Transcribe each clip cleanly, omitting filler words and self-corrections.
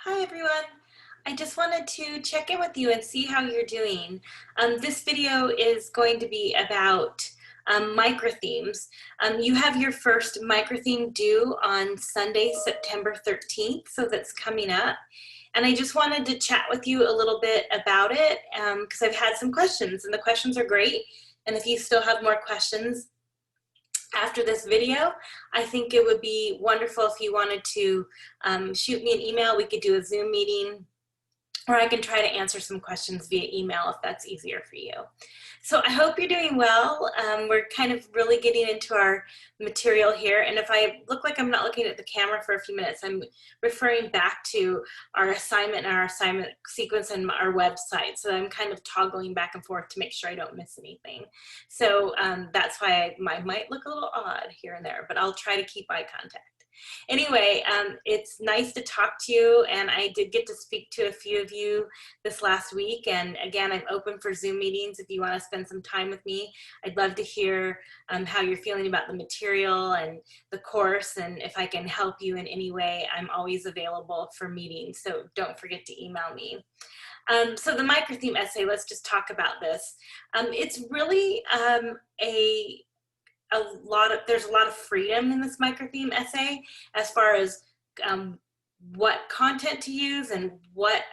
Hi everyone. I just wanted to check in with you and see how you're doing. This video is going to be about microthemes. You have your first microtheme due on Sunday, September 13th, so that's coming up. And I just wanted to chat with you a little bit about it because I've had some questions and the questions are great. And if you still have more questions after this video, I think it would be wonderful if you wanted to shoot me an email. We could do a Zoom meeting, or I can try to answer some questions via email if that's easier for you. So I hope you're doing well. We're kind of really getting into our material here, and if I look like I'm not looking at the camera for a few minutes, I'm referring back to our assignment and our assignment sequence and our website. So I'm kind of toggling back and forth to make sure I don't miss anything. So that's why I might look a little odd here and there, but I'll try to keep eye contact. Anyway, it's nice to talk to you, and I did get to speak to a few of you this last week, and again, I'm open for Zoom meetings if you want to spend some time with me. I'd love to hear how you're feeling about the material and the course, and if I can help you in any way, I'm always available for meetings, so don't forget to email me. So the microtheme essay, let's just talk about this. It's really there's a lot of freedom in this microtheme essay as far as what content to use and what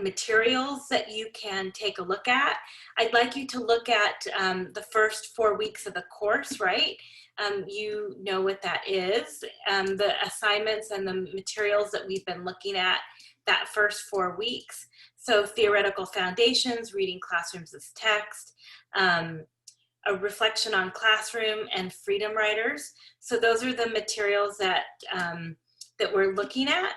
materials that you can take a look at. I'd like you to look at the first 4 weeks of the course, right? You know what that is. The assignments and the materials that we've been looking at that first 4 weeks. So theoretical foundations, reading classrooms as text, a reflection on classroom, and freedom writers. So those are the materials that that we're looking at.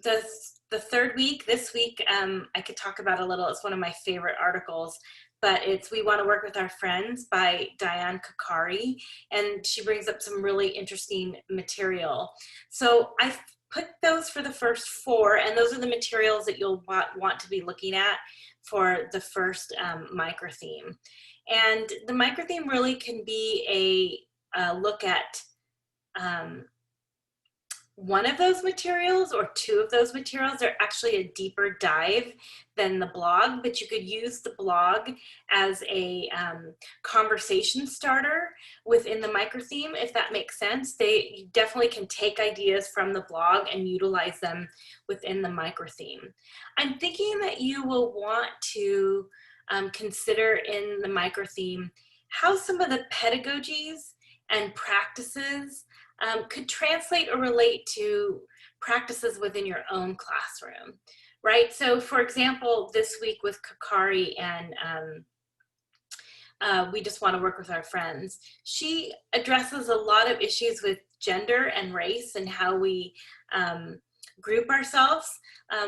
The third week, this week, I could talk about a little. It's one of my favorite articles, but it's We Want to Work with Our Friends by Diane Kakari, and she brings up some really interesting material. So I've put those for the first 4, and those are the materials that you'll want to be looking at for the first microtheme. And the microtheme really can be a look at one of those materials or 2 of those materials. They're actually a deeper dive than the blog, but you could use the blog as a conversation starter within the microtheme, if that makes sense. You definitely can take ideas from the blog and utilize them within the microtheme. I'm thinking that you will want to consider in the microtheme how some of the pedagogies and practices could translate or relate to practices within your own classroom, right? So for example, this week with Kakari and We Just Want to Work with Our Friends, she addresses a lot of issues with gender and race and how we group ourselves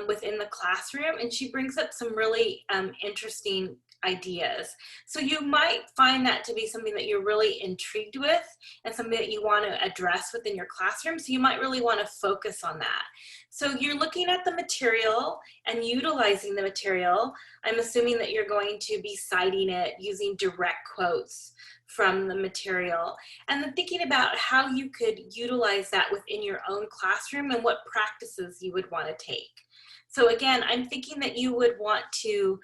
within the classroom, and she brings up some really interesting ideas. So you might find that to be something that you're really intrigued with and something that you want to address within your classroom. So you might really want to focus on that. So you're looking at the material and utilizing the material. I'm assuming that you're going to be citing it using direct quotes from the material, and then thinking about how you could utilize that within your own classroom and what practices you would want to take. So again, I'm thinking that you would want to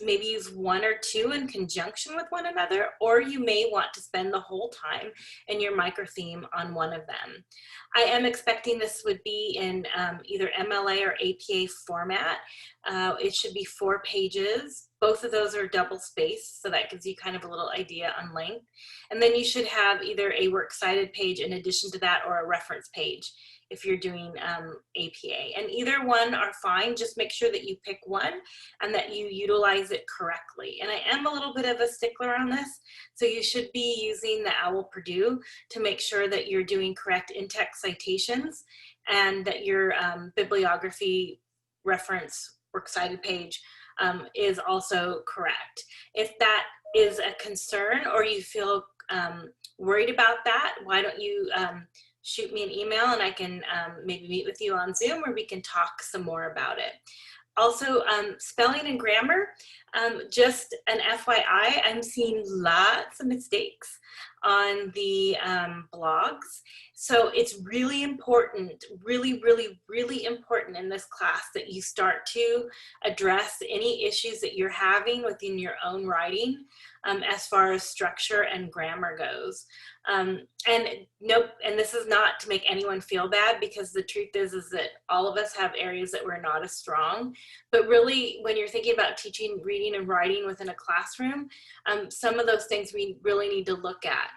maybe use 1 or 2 in conjunction with one another, or you may want to spend the whole time in your microtheme on one of them. I am expecting this would be in either MLA or APA format. It should be 4 pages. Both of those are double spaced, so that gives you kind of a little idea on length. And then you should have either a works cited page in addition to that, or a reference page if you're doing APA. And either one are fine. Just make sure that you pick one and that you utilize it correctly. And I am a little bit of a stickler on this, so you should be using the OWL Purdue to make sure that you're doing correct in-text citations and that your bibliography reference works cited page is also correct. If that is a concern or you feel worried about that, why don't you shoot me an email and I can maybe meet with you on Zoom, or we can talk some more about it. Also, spelling and grammar. Just an FYI, I'm seeing lots of mistakes on the blogs. So it's really important, really, really, really important in this class that you start to address any issues that you're having within your own writing as far as structure and grammar goes. And this is not to make anyone feel bad, because the truth is that all of us have areas that we're not as strong. But really, when you're thinking about teaching reading and writing within a classroom, some of those things we really need to look at.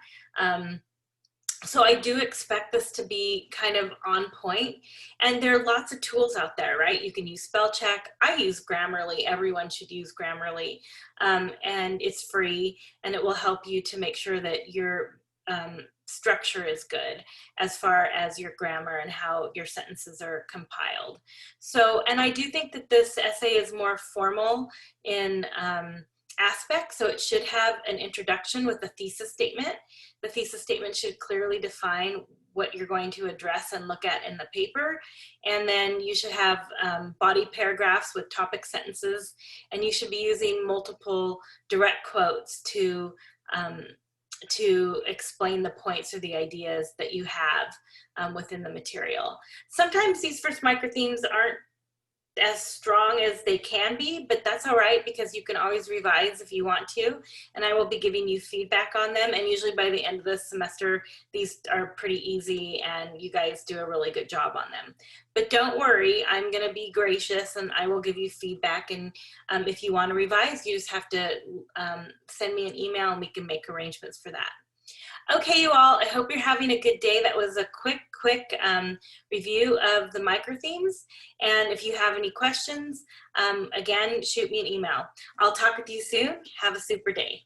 So I do expect this to be kind of on point, and there are lots of tools out there, right? You can use spell check. I use Grammarly. Everyone should use Grammarly, and it's free, and it will help you to make sure that your structure is good as far as your grammar and how your sentences are compiled. So, and I do think that this essay is more formal in aspect, so it should have an introduction with a thesis statement. The thesis statement should clearly define what you're going to address and look at in the paper, and then you should have body paragraphs with topic sentences, and you should be using multiple direct quotes to explain the points or the ideas that you have within the material. Sometimes these first microthemes aren't as strong as they can be, but that's all right, because you can always revise if you want to, and I will be giving you feedback on them. And usually by the end of the semester, these are pretty easy and you guys do a really good job on them. But don't worry, I'm going to be gracious and I will give you feedback, and if you want to revise, you just have to send me an email and we can make arrangements for that. Okay, you all, I hope you're having a good day. That was a quick review of the microthemes. And if you have any questions, again, shoot me an email. I'll talk with you soon. Have a super day.